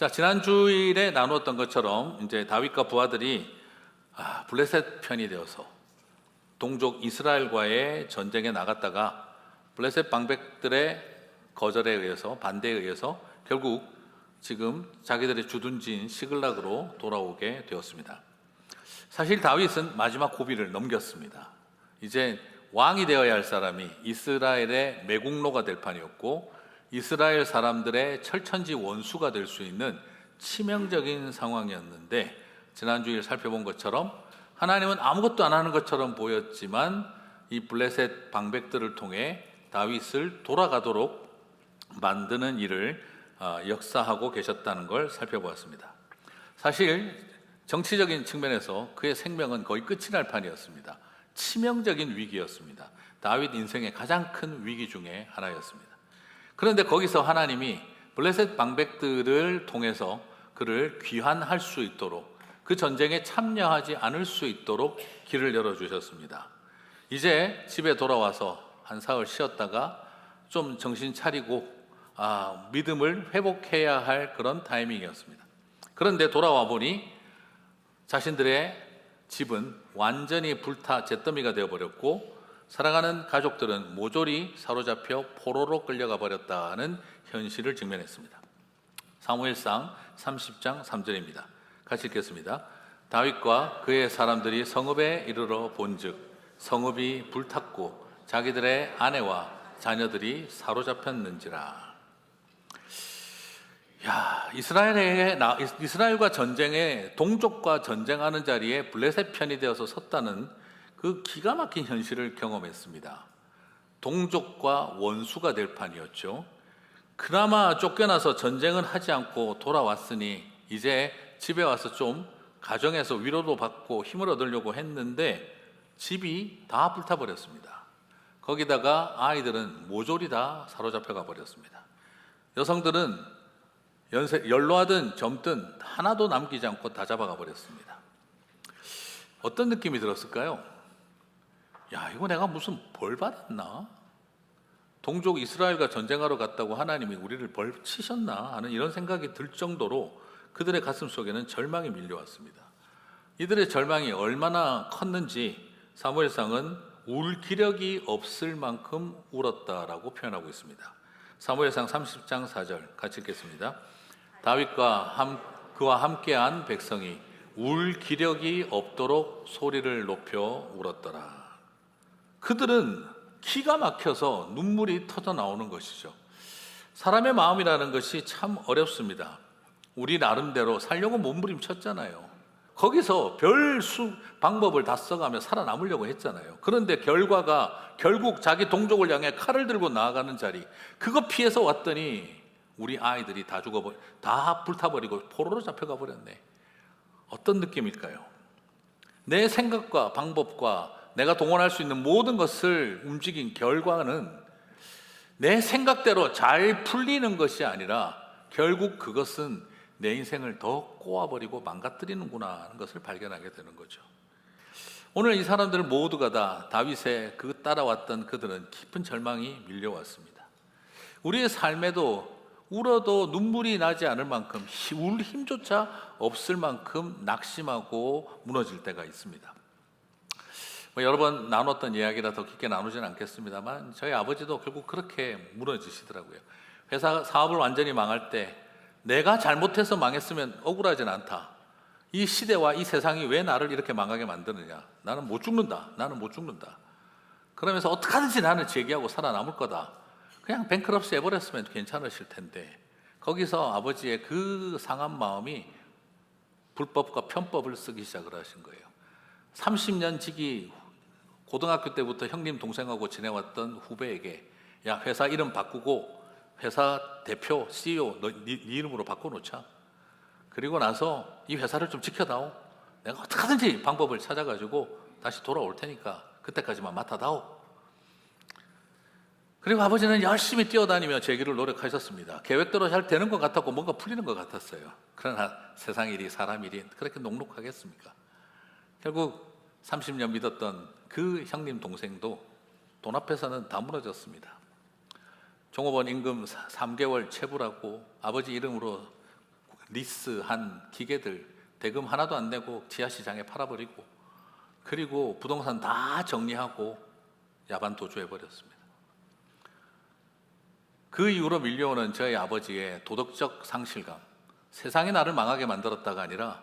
자, 지난 주일에 나누었던 것처럼 이제 다윗과 부하들이 블레셋 편이 되어서 동족 이스라엘과의 전쟁에 나갔다가 블레셋 방백들의 거절에 의해서, 반대에 의해서 결국 지금 자기들의 주둔지인 시글락으로 돌아오게 되었습니다. 사실 다윗은 마지막 고비를 넘겼습니다. 이제 왕이 되어야 할 사람이 이스라엘의 매국노가 될 판이었고, 이스라엘 사람들의 철천지 원수가 될 수 있는 치명적인 상황이었는데, 지난주에 살펴본 것처럼 하나님은 아무것도 안 하는 것처럼 보였지만 이 블레셋 방백들을 통해 다윗을 돌아가도록 만드는 일을 역사하고 계셨다는 걸 살펴보았습니다. 사실 정치적인 측면에서 그의 생명은 거의 끝이 날 판이었습니다. 치명적인 위기였습니다. 다윗 인생의 가장 큰 위기 중에 하나였습니다. 그런데 거기서 하나님이 블레셋 방백들을 통해서 그를 귀환할 수 있도록, 그 전쟁에 참여하지 않을 수 있도록 길을 열어주셨습니다. 이제 집에 돌아와서 한 사흘 쉬었다가 좀 정신 차리고 믿음을 회복해야 할 그런 타이밍이었습니다. 그런데 돌아와 보니 자신들의 집은 완전히 불타 잿더미가 되어버렸고, 사랑하는 가족들은 모조리 사로잡혀 포로로 끌려가 버렸다는 현실을 직면했습니다. 사무엘상 30장 3절입니다. 같이 읽겠습니다. 다윗과 그의 사람들이 성읍에 이르러 본즉 성읍이 불탔고 자기들의 아내와 자녀들이 사로잡혔는지라. 이스라엘과 전쟁에, 동족과 전쟁하는 자리에 블레셋 편이 되어서 섰다는 그 기가 막힌 현실을 경험했습니다. 동족과 원수가 될 판이었죠. 그나마 쫓겨나서 전쟁은 하지 않고 돌아왔으니 이제 집에 와서 좀 가정에서 위로도 받고 힘을 얻으려고 했는데 집이 다 불타버렸습니다. 거기다가 아이들은 모조리 다 사로잡혀가 버렸습니다. 여성들은 연로하든 젊든 하나도 남기지 않고 다 잡아가 버렸습니다. 어떤 느낌이 들었을까요? 이거 내가 무슨 벌 받았나? 동족 이스라엘과 전쟁하러 갔다고 하나님이 우리를 벌 치셨나 하는 이런 생각이 들 정도로 그들의 가슴 속에는 절망이 밀려왔습니다. 이들의 절망이 얼마나 컸는지 사무엘상은 울 기력이 없을 만큼 울었다라고 표현하고 있습니다. 사무엘상 30장 4절 같이 읽겠습니다. 다윗과 그와 함께한 백성이 울 기력이 없도록 소리를 높여 울었더라. 그들은 기가 막혀서 눈물이 터져 나오는 것이죠. 사람의 마음이라는 것이 참 어렵습니다. 우리 나름대로 살려고 몸부림쳤잖아요. 거기서 방법을 다 써가며 살아남으려고 했잖아요. 그런데 결과가 결국 자기 동족을 향해 칼을 들고 나아가는 자리, 그거 피해서 왔더니 우리 아이들이 다 불타버리고 포로로 잡혀가 버렸네. 어떤 느낌일까요? 내 생각과 방법과 내가 동원할 수 있는 모든 것을 움직인 결과는 내 생각대로 잘 풀리는 것이 아니라 결국 그것은 내 인생을 더 꼬아버리고 망가뜨리는구나 하는 것을 발견하게 되는 거죠. 오늘 이 사람들 모두가 다 다윗의 따라왔던 그들은 깊은 절망이 밀려왔습니다. 우리의 삶에도 울어도 눈물이 나지 않을 만큼, 울 힘조차 없을 만큼 낙심하고 무너질 때가 있습니다. 여러 번 나눴던 이야기라 더 깊게 나누지는 않겠습니다만, 저희 아버지도 결국 그렇게 무너지시더라고요. 회사 사업을 완전히 망할 때 내가 잘못해서 망했으면 억울하진 않다. 이 시대와 이 세상이 왜 나를 이렇게 망하게 만드느냐. 나는 못 죽는다. 그러면서 어떡하든지 나는 재기하고 살아남을 거다. 그냥 뱅크럽시 해버렸으면 괜찮으실 텐데, 거기서 아버지의 그 상한 마음이 불법과 편법을 쓰기 시작을 하신 거예요. 30년 지기 고등학교 때부터 형님 동생하고 지내왔던 후배에게 회사 이름 바꾸고 회사 대표, CEO 네 이름으로 바꿔놓자. 그리고 나서 이 회사를 좀 지켜다오. 내가 어떻게든지 방법을 찾아가지고 다시 돌아올 테니까 그때까지만 맡아다오. 그리고 아버지는 열심히 뛰어다니며 재기를 노력하셨습니다. 계획대로 잘 되는 것 같았고 뭔가 풀리는 것 같았어요. 그러나 세상 일이, 사람 일이 그렇게 녹록하겠습니까? 결국 30년 믿었던 그 형님 동생도 돈 앞에서는 다 무너졌습니다. 종업원 임금 3개월 체불하고 아버지 이름으로 리스한 기계들 대금 하나도 안 내고 지하시장에 팔아버리고, 그리고 부동산 다 정리하고 야반 도주해버렸습니다. 그 이후로 밀려오는 저희 아버지의 도덕적 상실감, 세상이 나를 망하게 만들었다가 아니라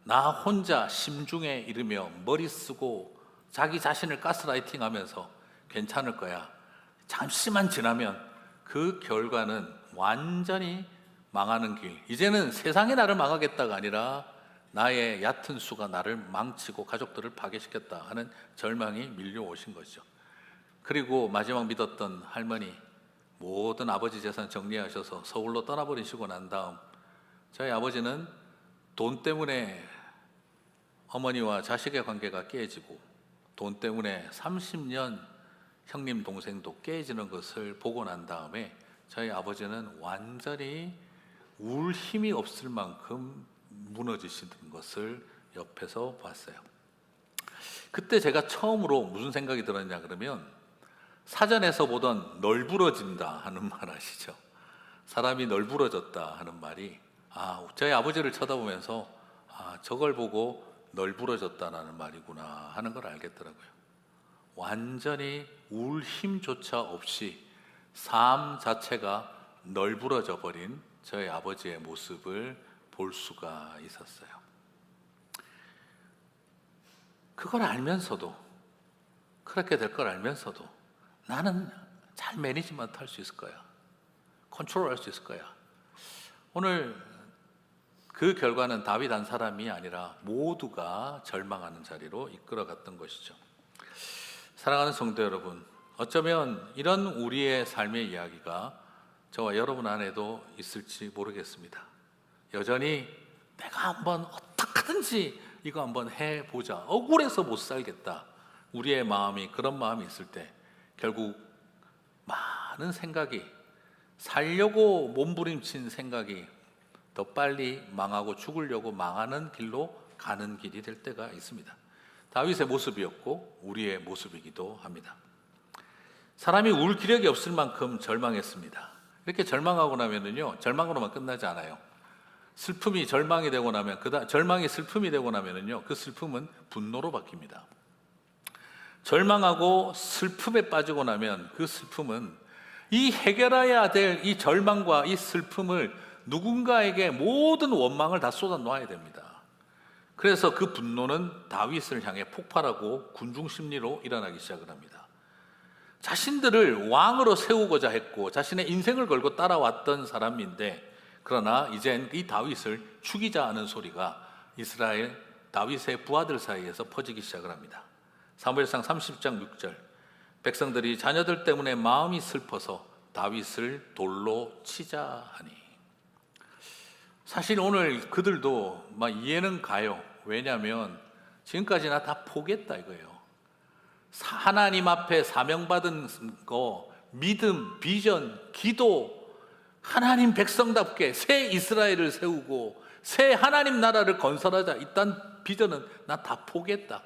나 혼자 심중에 이르며 머리 쓰고 자기 자신을 가스라이팅하면서 괜찮을 거야, 잠시만 지나면 그 결과는 완전히 망하는 길, 이제는 세상이 나를 망하겠다가 아니라 나의 얕은 수가 나를 망치고 가족들을 파괴시켰다 하는 절망이 밀려오신 거죠. 그리고 마지막 믿었던 할머니 모든 아버지 재산 정리하셔서 서울로 떠나버리시고 난 다음 저희 아버지는 돈 때문에 어머니와 자식의 관계가 깨지고 돈 때문에 30년 형님 동생도 깨지는 것을 보고 난 다음에 저희 아버지는 완전히 울 힘이 없을 만큼 무너지시는 것을 옆에서 봤어요. 그때 제가 처음으로 무슨 생각이 들었냐 그러면, 사전에서 보던 널브러진다 하는 말 아시죠? 사람이 널브러졌다 하는 말이, 저희 아버지를 쳐다보면서 저걸 보고 널브러졌다는 말이구나 하는 걸 알겠더라고요. 완전히 울 힘조차 없이 삶 자체가 널브러져 버린 저희 아버지의 모습을 볼 수가 있었어요. 그걸 알면서도, 그렇게 될 걸 알면서도 나는 잘 매니지먼트 할 수 있을 거야, 컨트롤 할 수 있을 거야. 오늘 그 결과는 다윗 한 사람이 아니라 모두가 절망하는 자리로 이끌어갔던 것이죠. 사랑하는 성도 여러분, 어쩌면 이런 우리의 삶의 이야기가 저와 여러분 안에도 있을지 모르겠습니다. 여전히 내가 한번 어떻게든지 이거 한번 해보자, 억울해서 못 살겠다, 우리의 마음이 그런 마음이 있을 때 결국 많은 생각이, 살려고 몸부림친 생각이 더 빨리 망하고 죽으려고 망하는 길로 가는 길이 될 때가 있습니다. 다윗의 모습이었고 우리의 모습이기도 합니다. 사람이 울 기력이 없을 만큼 절망했습니다. 이렇게 절망하고 나면은요, 절망으로만 끝나지 않아요. 슬픔이 절망이 되고 나면, 절망이 슬픔이 되고 나면은요, 그 슬픔은 분노로 바뀝니다. 절망하고 슬픔에 빠지고 나면 그 슬픔은 이 해결해야 될 이 절망과 이 슬픔을 누군가에게 모든 원망을 다 쏟아 놓아야 됩니다. 그래서 그 분노는 다윗을 향해 폭발하고 군중 심리로 일어나기 시작을 합니다. 자신들을 왕으로 세우고자 했고 자신의 인생을 걸고 따라왔던 사람인데, 그러나 이젠 이 다윗을 죽이자 하는 소리가 이스라엘 다윗의 부하들 사이에서 퍼지기 시작을 합니다. 사무엘상 30장 6절, 백성들이 자녀들 때문에 마음이 슬퍼서 다윗을 돌로 치자 하니. 사실 오늘 그들도 막 이해는 가요. 왜냐하면 지금까지 나 다 포기했다 이거예요. 하나님 앞에 사명받은 거, 믿음, 비전, 기도, 하나님 백성답게 새 이스라엘을 세우고 새 하나님 나라를 건설하자, 이딴 비전은 나 다 포기했다.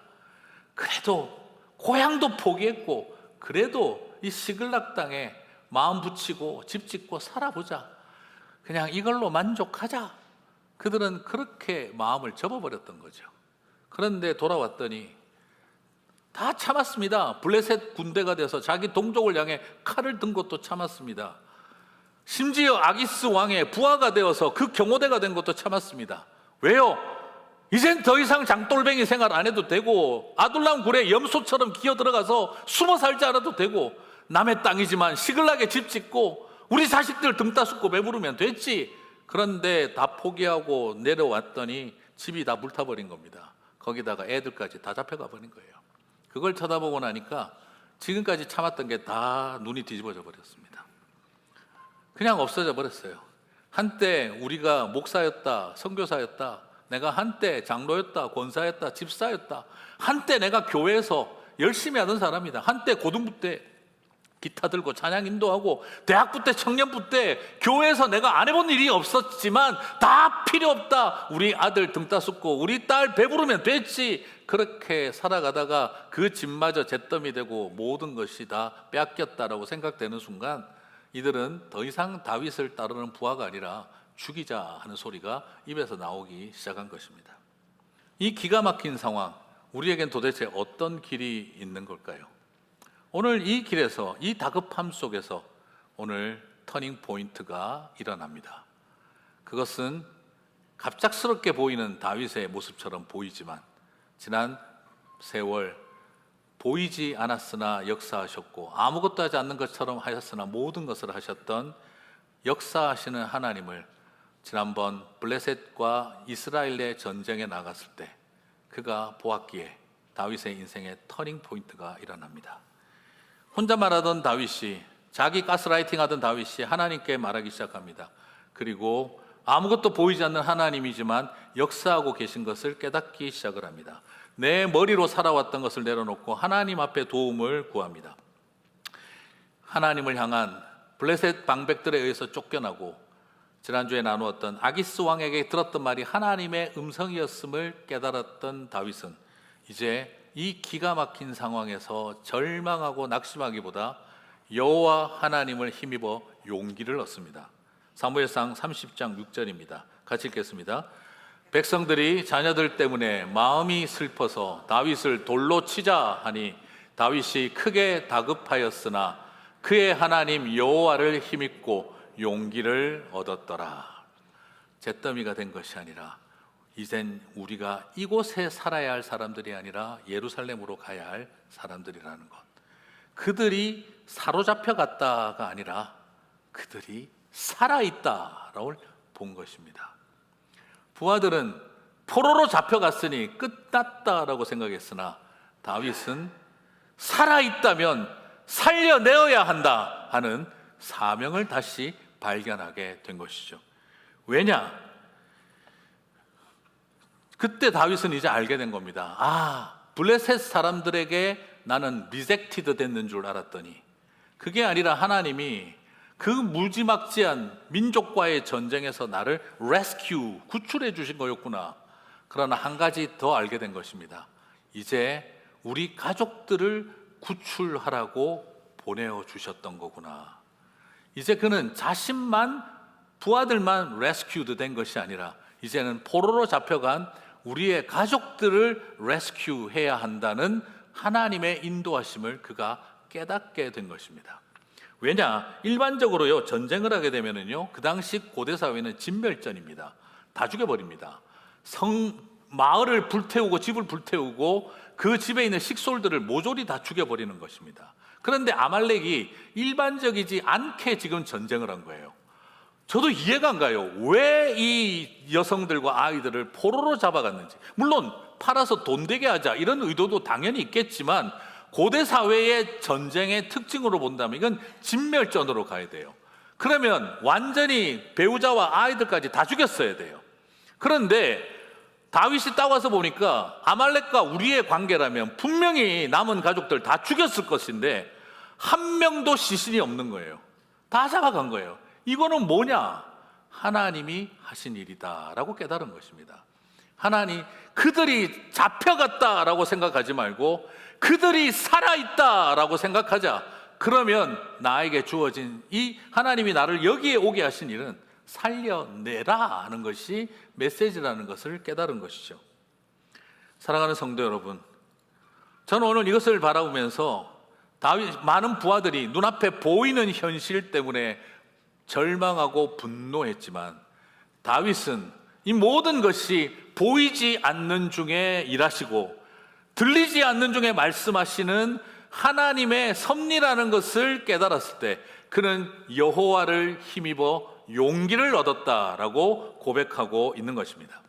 그래도 고향도 포기했고, 그래도 이 시글락 땅에 마음 붙이고 집 짓고 살아보자, 그냥 이걸로 만족하자. 그들은 그렇게 마음을 접어버렸던 거죠. 그런데 돌아왔더니 다 참았습니다. 블레셋 군대가 돼서 자기 동족을 향해 칼을 든 것도 참았습니다. 심지어 아기스 왕의 부하가 되어서 그 경호대가 된 것도 참았습니다. 왜요? 이젠 더 이상 장돌뱅이 생활 안 해도 되고, 아둘람 굴에 염소처럼 기어 들어가서 숨어 살지 않아도 되고, 남의 땅이지만 시글락에 집 짓고 우리 자식들 등 따숩고 배부르면 됐지. 그런데 다 포기하고 내려왔더니 집이 다 불타버린 겁니다. 거기다가 애들까지 다 잡혀가 버린 거예요. 그걸 쳐다보고 나니까 지금까지 참았던 게 다 눈이 뒤집어져 버렸습니다. 그냥 없어져 버렸어요. 한때 우리가 목사였다, 선교사였다, 내가 한때 장로였다, 권사였다, 집사였다, 한때 내가 교회에서 열심히 하던 사람이다, 한때 고등부 때 기타 들고 찬양 인도하고, 대학부 때, 청년부 때 교회에서 내가 안 해본 일이 없었지만 다 필요 없다, 우리 아들 등 따숩고 우리 딸 배부르면 됐지, 그렇게 살아가다가 그 집마저 잿더미 되고 모든 것이 다 뺏겼다라고 생각되는 순간, 이들은 더 이상 다윗을 따르는 부하가 아니라 죽이자 하는 소리가 입에서 나오기 시작한 것입니다. 이 기가 막힌 상황, 우리에겐 도대체 어떤 길이 있는 걸까요? 오늘 이 길에서, 이 다급함 속에서 오늘 터닝 포인트가 일어납니다. 그것은 갑작스럽게 보이는 다윗의 모습처럼 보이지만 지난 세월 보이지 않았으나 역사하셨고 아무것도 하지 않는 것처럼 하셨으나 모든 것을 하셨던 역사하시는 하나님을 지난번 블레셋과 이스라엘의 전쟁에 나갔을 때 그가 보았기에 다윗의 인생의 터닝 포인트가 일어납니다. 혼자 말하던 다윗이, 자기 가스라이팅 하던 다윗이 하나님께 말하기 시작합니다. 그리고 아무것도 보이지 않는 하나님이지만 역사하고 계신 것을 깨닫기 시작을 합니다. 내 머리로 살아왔던 것을 내려놓고 하나님 앞에 도움을 구합니다. 하나님을 향한 블레셋 방백들에 의해서 쫓겨나고 지난주에 나누었던 아기스 왕에게 들었던 말이 하나님의 음성이었음을 깨달았던 다윗은 이제 이 기가 막힌 상황에서 절망하고 낙심하기보다 여호와 하나님을 힘입어 용기를 얻습니다. 사무엘상 30장 6절입니다. 같이 읽겠습니다. 백성들이 자녀들 때문에 마음이 슬퍼서 다윗을 돌로 치자 하니 다윗이 크게 다급하였으나 그의 하나님 여호와를 힘입고 용기를 얻었더라. 잿더미가 된 것이 아니라 이젠 우리가 이곳에 살아야 할 사람들이 아니라 예루살렘으로 가야 할 사람들이라는 것. 그들이 사로잡혀 갔다가 아니라 그들이 살아있다라고 본 것입니다. 부하들은 포로로 잡혀갔으니 끝났다라고 생각했으나 다윗은 살아있다면 살려내어야 한다 하는 사명을 다시 발견하게 된 것이죠. 왜냐? 그때 다윗은 이제 알게 된 겁니다. 블레셋 사람들에게 나는 리젝티드 됐는 줄 알았더니 그게 아니라 하나님이 그 무지막지한 민족과의 전쟁에서 나를 레스큐, 구출해 주신 거였구나. 그러나 한 가지 더 알게 된 것입니다. 이제 우리 가족들을 구출하라고 보내어 주셨던 거구나. 이제 그는 자신만, 부하들만 레스큐드 된 것이 아니라 이제는 포로로 잡혀간 우리의 가족들을 레스큐해야 한다는 하나님의 인도하심을 그가 깨닫게 된 것입니다. 왜냐? 일반적으로요, 전쟁을 하게 되면은요, 그 당시 고대 사회는 진멸전입니다. 다 죽여버립니다. 마을을 불태우고 집을 불태우고 그 집에 있는 식솔들을 모조리 다 죽여버리는 것입니다. 그런데 아말렉이 일반적이지 않게 지금 전쟁을 한 거예요. 저도 이해가 안 가요. 왜 이 여성들과 아이들을 포로로 잡아갔는지. 물론 팔아서 돈 되게 하자 이런 의도도 당연히 있겠지만 고대 사회의 전쟁의 특징으로 본다면 이건 진멸전으로 가야 돼요. 그러면 완전히 배우자와 아이들까지 다 죽였어야 돼요. 그런데 다윗이 따와서 보니까 아말렉과 우리의 관계라면 분명히 남은 가족들 다 죽였을 것인데 한 명도 시신이 없는 거예요. 다 잡아간 거예요. 이거는 뭐냐? 하나님이 하신 일이다라고 깨달은 것입니다. 하나님, 그들이 잡혀갔다라고 생각하지 말고 그들이 살아있다라고 생각하자. 그러면 나에게 주어진 이 하나님이 나를 여기에 오게 하신 일은 살려내라 하는 것이 메시지라는 것을 깨달은 것이죠. 사랑하는 성도 여러분, 저는 오늘 이것을 바라보면서 많은 부하들이 눈앞에 보이는 현실 때문에 절망하고 분노했지만 다윗은 이 모든 것이 보이지 않는 중에 일하시고 들리지 않는 중에 말씀하시는 하나님의 섭리라는 것을 깨달았을 때 그는 여호와를 힘입어 용기를 얻었다라고 고백하고 있는 것입니다.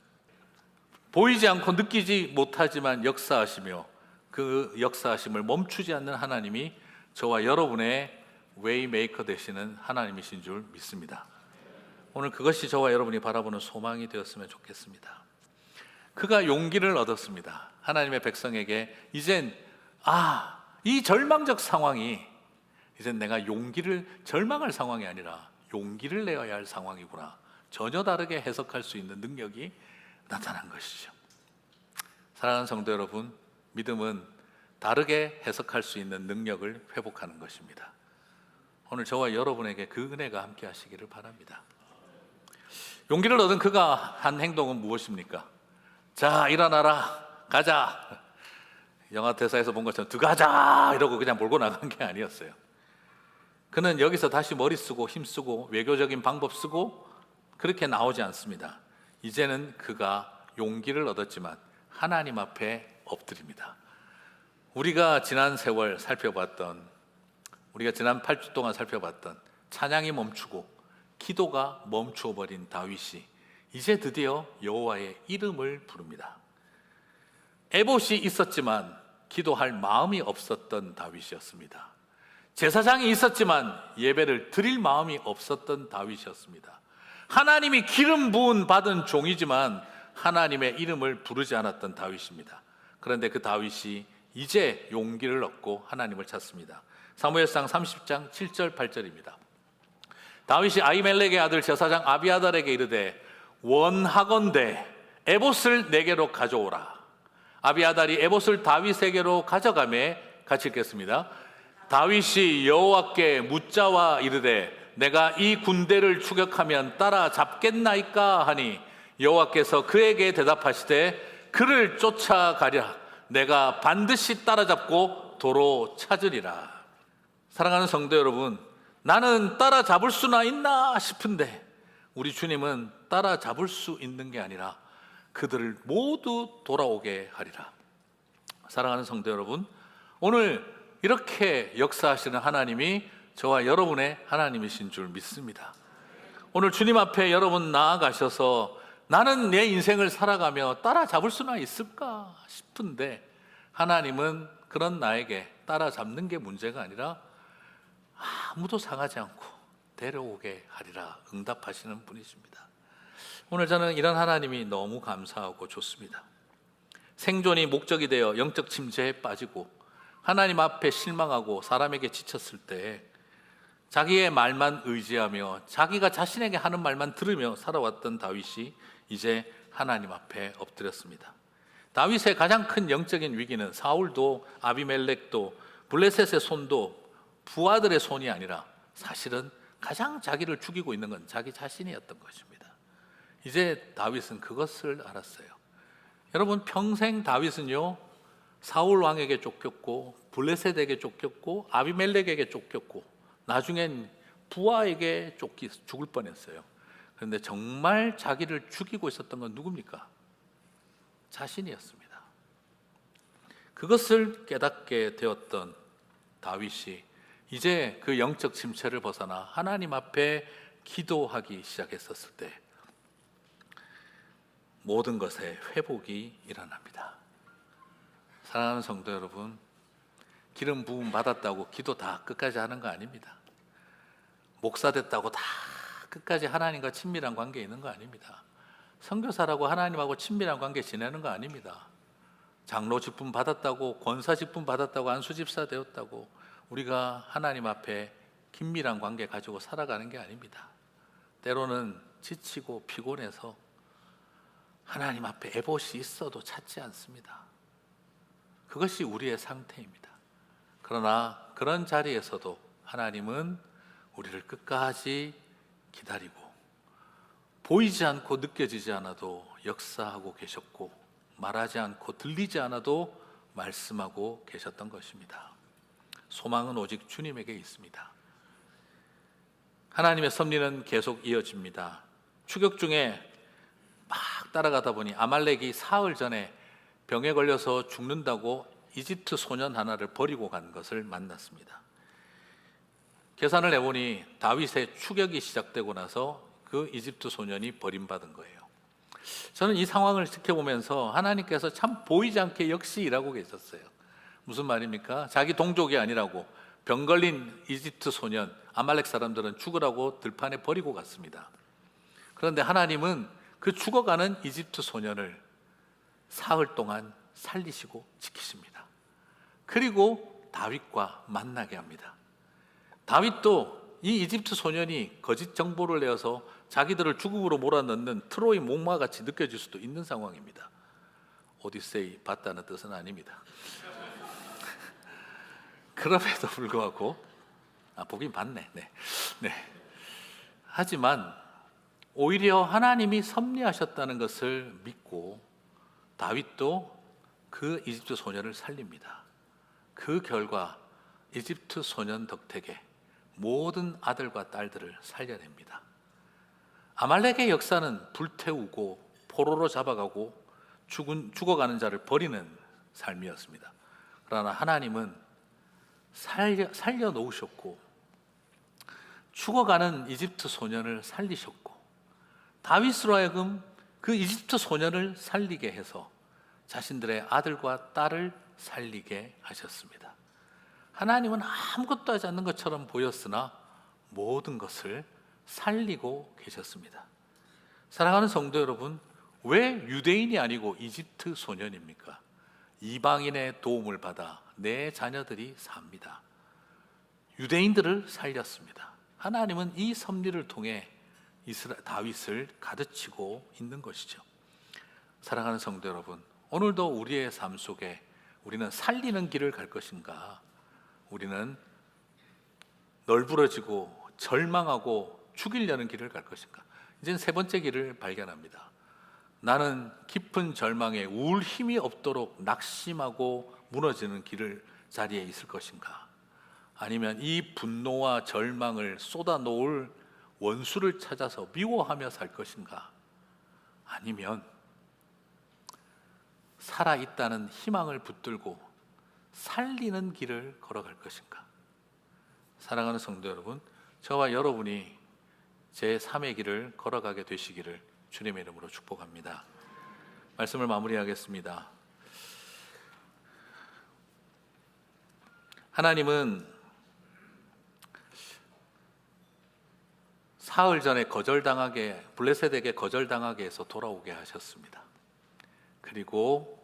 보이지 않고 느끼지 못하지만 역사하시며 그 역사하심을 멈추지 않는 하나님이 저와 여러분의 웨이메이커 되시는 하나님이신 줄 믿습니다. 오늘 그것이 저와 여러분이 바라보는 소망이 되었으면 좋겠습니다. 그가 용기를 얻었습니다. 하나님의 백성에게 이젠 이 절망적 상황이 이젠 내가 절망할 상황이 아니라 용기를 내어야 할 상황이구나. 전혀 다르게 해석할 수 있는 능력이 나타난 것이죠. 사랑하는 성도 여러분, 믿음은 다르게 해석할 수 있는 능력을 회복하는 것입니다. 오늘 저와 여러분에게 그 은혜가 함께 하시기를 바랍니다. 용기를 얻은 그가 한 행동은 무엇입니까? 자, 일어나라, 가자. 영화 대사에서 본 것처럼 들어가자 이러고 그냥 몰고 나간 게 아니었어요. 그는 여기서 다시 머리 쓰고 힘 쓰고 외교적인 방법 쓰고 그렇게 나오지 않습니다. 이제는 그가 용기를 얻었지만 하나님 앞에 엎드립니다. 우리가 지난 세월 살펴봤던, 우리가 지난 8주 동안 살펴봤던 찬양이 멈추고 기도가 멈추어 버린 다윗이 이제 드디어 여호와의 이름을 부릅니다. 에봇이 있었지만 기도할 마음이 없었던 다윗이었습니다. 제사장이 있었지만 예배를 드릴 마음이 없었던 다윗이었습니다. 하나님이 기름 부은 받은 종이지만 하나님의 이름을 부르지 않았던 다윗입니다. 그런데 그 다윗이 이제 용기를 얻고 하나님을 찾습니다. 사무엘상 30장 7절 8절입니다. 다윗이 아히멜렉의 아들 제사장 아비아달에게 이르되 원하건대 에봇을 내게로 가져오라. 아비아달이 에봇을 다윗에게로 가져가매 같이 읽겠습니다. 다윗이 여호와께 묻자와 이르되 내가 이 군대를 추격하면 따라잡겠나이까 하니 여호와께서 그에게 대답하시되 그를 쫓아가랴. 내가 반드시 따라잡고 도로 찾으리라. 사랑하는 성도 여러분, 나는 따라잡을 수나 있나 싶은데 우리 주님은 따라잡을 수 있는 게 아니라 그들을 모두 돌아오게 하리라. 사랑하는 성도 여러분, 오늘 이렇게 역사하시는 하나님이 저와 여러분의 하나님이신 줄 믿습니다. 오늘 주님 앞에 여러분 나아가셔서 나는 내 인생을 살아가며 따라잡을 수나 있을까 싶은데 하나님은 그런 나에게 따라잡는 게 문제가 아니라 아무도 상하지 않고 데려오게 하리라 응답하시는 분이십니다. 오늘 저는 이런 하나님이 너무 감사하고 좋습니다. 생존이 목적이 되어 영적 침체에 빠지고 하나님 앞에 실망하고 사람에게 지쳤을 때 자기의 말만 의지하며 자기가 자신에게 하는 말만 들으며 살아왔던 다윗이 이제 하나님 앞에 엎드렸습니다. 다윗의 가장 큰 영적인 위기는 사울도 아비멜렉도 블레셋의 손도 부하들의 손이 아니라 사실은 가장 자기를 죽이고 있는 건 자기 자신이었던 것입니다. 이제 다윗은 그것을 알았어요. 여러분, 평생 다윗은요 사울 왕에게 쫓겼고 블레셋에게 쫓겼고 아비멜렉에게 쫓겼고 나중엔 부하에게 죽을 뻔했어요. 그런데 정말 자기를 죽이고 있었던 건 누굽니까? 자신이었습니다. 그것을 깨닫게 되었던 다윗이 이제 그 영적 침체를 벗어나 하나님 앞에 기도하기 시작했었을 때 모든 것에 회복이 일어납니다. 사랑하는 성도 여러분, 기름 부음 받았다고 기도 다 끝까지 하는 거 아닙니다. 목사 됐다고 다 끝까지 하나님과 친밀한 관계에 있는 거 아닙니다. 선교사라고 하나님하고 친밀한 관계 지내는 거 아닙니다. 장로 직분 받았다고, 권사 직분 받았다고, 안수집사 되었다고 우리가 하나님 앞에 긴밀한 관계 가지고 살아가는 게 아닙니다. 때로는 지치고 피곤해서 하나님 앞에 에봇이 있어도 찾지 않습니다. 그것이 우리의 상태입니다. 그러나 그런 자리에서도 하나님은 우리를 끝까지 기다리고 보이지 않고 느껴지지 않아도 역사하고 계셨고 말하지 않고 들리지 않아도 말씀하고 계셨던 것입니다. 소망은 오직 주님에게 있습니다. 하나님의 섭리는 계속 이어집니다. 추격 중에 막 따라가다 보니 아말렉이 사흘 전에 병에 걸려서 죽는다고 이집트 소년 하나를 버리고 간 것을 만났습니다. 계산을 해보니 다윗의 추격이 시작되고 나서 그 이집트 소년이 버림받은 거예요. 저는 이 상황을 지켜보면서 하나님께서 참 보이지 않게 역시 일하고 계셨어요. 무슨 말입니까? 자기 동족이 아니라고 병 걸린 이집트 소년, 아말렉 사람들은 죽으라고 들판에 버리고 갔습니다. 그런데 하나님은 그 죽어가는 이집트 소년을 사흘 동안 살리시고 지키십니다. 그리고 다윗과 만나게 합니다. 다윗도 이 이집트 소년이 거짓 정보를 내어서 자기들을 죽음으로 몰아넣는 트로이 목마같이 느껴질 수도 있는 상황입니다. 오디세이 봤다는 뜻은 아닙니다. 그럼에도 불구하고 보긴 봤네. 네. 하지만 오히려 하나님이 섭리하셨다는 것을 믿고 다윗도 그 이집트 소년을 살립니다. 그 결과 이집트 소년 덕택에 모든 아들과 딸들을 살려냅니다. 아말렉의 역사는 불태우고 포로로 잡아가고 죽어가는 자를 버리는 삶이었습니다. 그러나 하나님은 살려놓으셨고 죽어가는 이집트 소년을 살리셨고 다윗으로 하여금 그 이집트 소년을 살리게 해서 자신들의 아들과 딸을 살리게 하셨습니다. 하나님은 아무것도 하지 않는 것처럼 보였으나 모든 것을 살리고 계셨습니다. 사랑하는 성도 여러분, 왜 유대인이 아니고 이집트 소년입니까? 이방인의 도움을 받아 내 자녀들이 삽니다. 유대인들을 살렸습니다. 하나님은 이 섭리를 통해 다윗을 가르치고 있는 것이죠. 사랑하는 성도 여러분, 오늘도 우리의 삶 속에 우리는 살리는 길을 갈 것인가? 우리는 널브러지고 절망하고 죽이려는 길을 갈 것인가? 이제는 세 번째 길을 발견합니다. 나는 깊은 절망에 울 힘이 없도록 낙심하고 무너지는 자리에 있을 것인가? 아니면 이 분노와 절망을 쏟아놓을 원수를 찾아서 미워하며 살 것인가? 아니면 살아있다는 희망을 붙들고 살리는 길을 걸어갈 것인가? 사랑하는 성도 여러분, 저와 여러분이 제 3의 길을 걸어가게 되시기를 주님의 이름으로 축복합니다. 말씀을 마무리하겠습니다. 하나님은 사흘 전에 블레셋에게 거절당하게 해서 돌아오게 하셨습니다. 그리고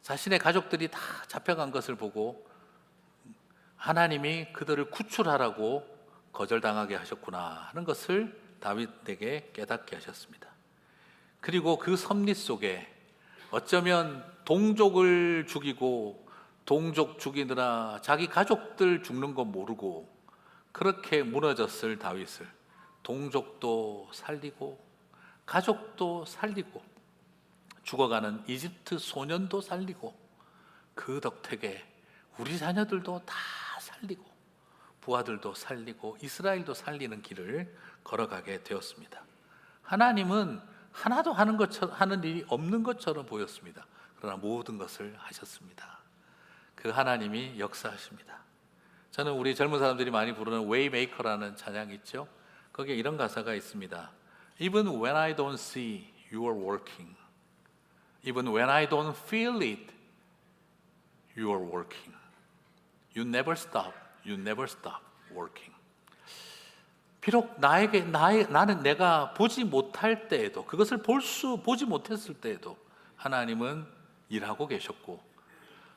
자신의 가족들이 다 잡혀간 것을 보고 하나님이 그들을 구출하라고 거절당하게 하셨구나 하는 것을 다윗에게 깨닫게 하셨습니다. 그리고 그 섭리 속에 어쩌면 동족을 죽이고 동족 죽이느라 자기 가족들 죽는 거 모르고 그렇게 무너졌을 다윗을 동족도 살리고 가족도 살리고 죽어가는 이집트 소년도 살리고 그 덕택에 우리 자녀들도 다 살리고 부하들도 살리고 이스라엘도 살리는 길을 걸어가게 되었습니다. 하나님은 하나도 하는 일이 없는 것처럼 보였습니다. 그러나 모든 것을 하셨습니다. 그 하나님이 역사하십니다. 저는 우리 젊은 사람들이 많이 부르는 웨이메이커라는 찬양이 있죠. 거기에 이런 가사가 있습니다. Even when I don't see you are working, even when I don't feel it, you are working. You never stop, you never stop working. 비록 나는 내가 보지 못할 때에도, 그것을 보지 못했을 때에도 하나님은 일하고 계셨고,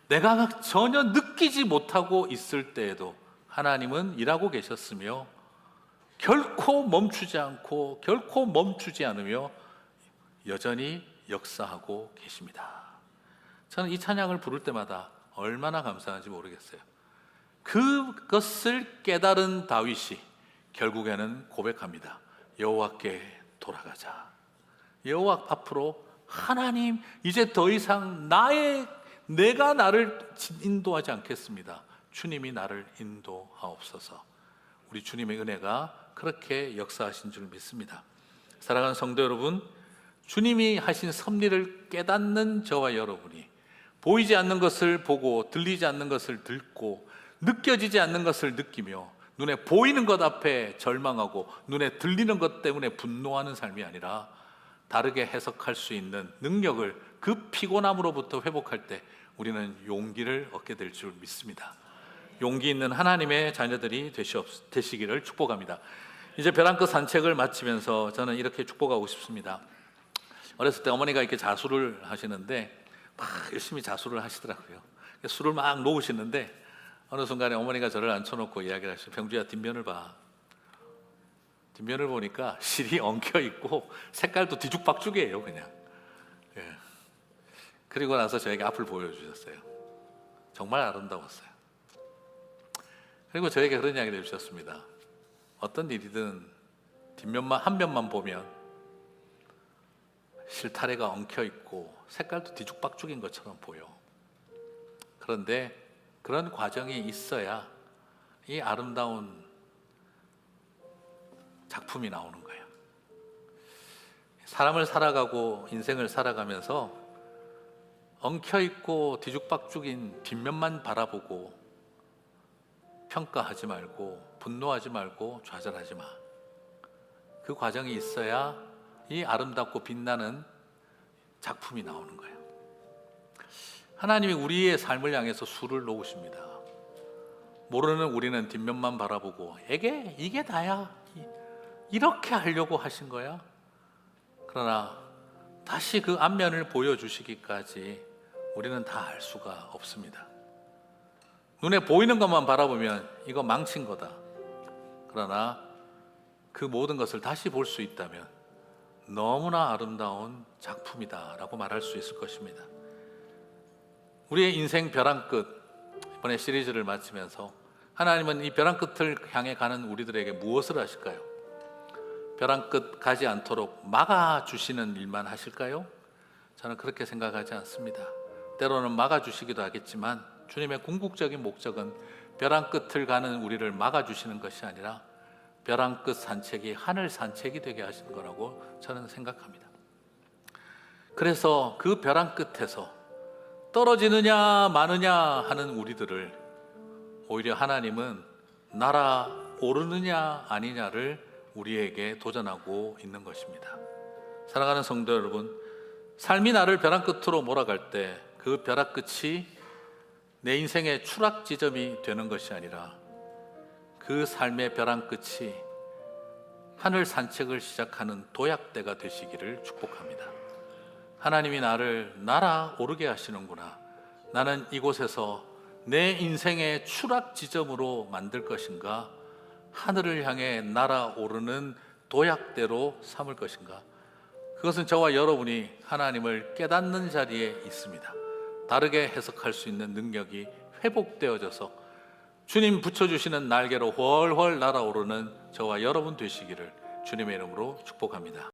내가 전혀 느끼지 못하고 있을 때에도 하나님은 일하고 계셨으며 결코 멈추지 않고 결코 멈추지 않으며 여전히 역사하고 계십니다. 저는 이 찬양을 부를 때마다 얼마나 감사한지 모르겠어요. 그것을 깨달은 다윗이 결국에는 고백합니다. 여호와께 돌아가자. 여호와 앞으로 하나님, 이제 더 이상 내가 나를 인도하지 않겠습니다. 주님이 나를 인도하옵소서. 우리 주님의 은혜가 그렇게 역사하신 줄 믿습니다. 사랑하는 성도 여러분, 주님이 하신 섭리를 깨닫는 저와 여러분이 보이지 않는 것을 보고 들리지 않는 것을 듣고 느껴지지 않는 것을 느끼며 눈에 보이는 것 앞에 절망하고 눈에 들리는 것 때문에 분노하는 삶이 아니라 다르게 해석할 수 있는 능력을 그 피곤함으로부터 회복할 때 우리는 용기를 얻게 될 줄 믿습니다. 용기 있는 하나님의 자녀들이 되시기를 축복합니다. 이제 벼랑 끝 산책을 마치면서 저는 이렇게 축복하고 싶습니다. 어렸을 때 어머니가 이렇게 자수를 하시는데 막 열심히 자수를 하시더라고요. 술을 막 놓으시는데 어느 순간에 어머니가 저를 앉혀놓고 이야기를 하시죠. 병주야, 뒷면을 봐. 뒷면을 보니까 실이 엉켜 있고 색깔도 뒤죽박죽이에요, 그냥. 예. 그리고 나서 저에게 앞을 보여주셨어요. 정말 아름다웠어요. 그리고 저에게 그런 이야기를 해주셨습니다. 어떤 일이든 뒷면만 한 면만 보면 실타래가 엉켜 있고 색깔도 뒤죽박죽인 것처럼 보여. 그런데 그런 과정이 있어야 이 아름다운 작품이 나오는 거예요. 사람을 살아가고 인생을 살아가면서 엉켜 있고 뒤죽박죽인 뒷면만 바라보고 평가하지 말고 분노하지 말고 좌절하지 마. 그 과정이 있어야 이 아름답고 빛나는 작품이 나오는 거예요. 하나님이 우리의 삶을 향해서 수를 놓으십니다. 모르는 우리는 뒷면만 바라보고 이게 다야, 이렇게 하려고 하신 거야. 그러나 다시 그 앞면을 보여주시기까지 우리는 다 알 수가 없습니다. 눈에 보이는 것만 바라보면 이거 망친 거다. 그러나 그 모든 것을 다시 볼 수 있다면 너무나 아름다운 작품이다라고 말할 수 있을 것입니다. 우리의 인생 벼랑 끝, 이번에 시리즈를 마치면서 하나님은 이 벼랑 끝을 향해 가는 우리들에게 무엇을 하실까요? 벼랑 끝 가지 않도록 막아주시는 일만 하실까요? 저는 그렇게 생각하지 않습니다. 때로는 막아주시기도 하겠지만 주님의 궁극적인 목적은 벼랑 끝을 가는 우리를 막아주시는 것이 아니라 벼랑 끝 산책이 하늘 산책이 되게 하시는 거라고 저는 생각합니다. 그래서 그 벼랑 끝에서 떨어지느냐 마느냐 하는 우리들을 오히려 하나님은 날아오르느냐 아니냐를 우리에게 도전하고 있는 것입니다. 사랑하는 성도 여러분, 삶이 나를 벼랑 끝으로 몰아갈 때 그 벼랑 끝이 내 인생의 추락 지점이 되는 것이 아니라 그 삶의 벼랑 끝이 하늘 산책을 시작하는 도약대가 되시기를 축복합니다. 하나님이 나를 날아오르게 하시는구나. 나는 이곳에서 내 인생의 추락 지점으로 만들 것인가, 하늘을 향해 날아오르는 도약대로 삼을 것인가. 그것은 저와 여러분이 하나님을 깨닫는 자리에 있습니다. 다르게 해석할 수 있는 능력이 회복되어져서 주님 붙여주시는 날개로 훨훨 날아오르는 저와 여러분 되시기를 주님의 이름으로 축복합니다.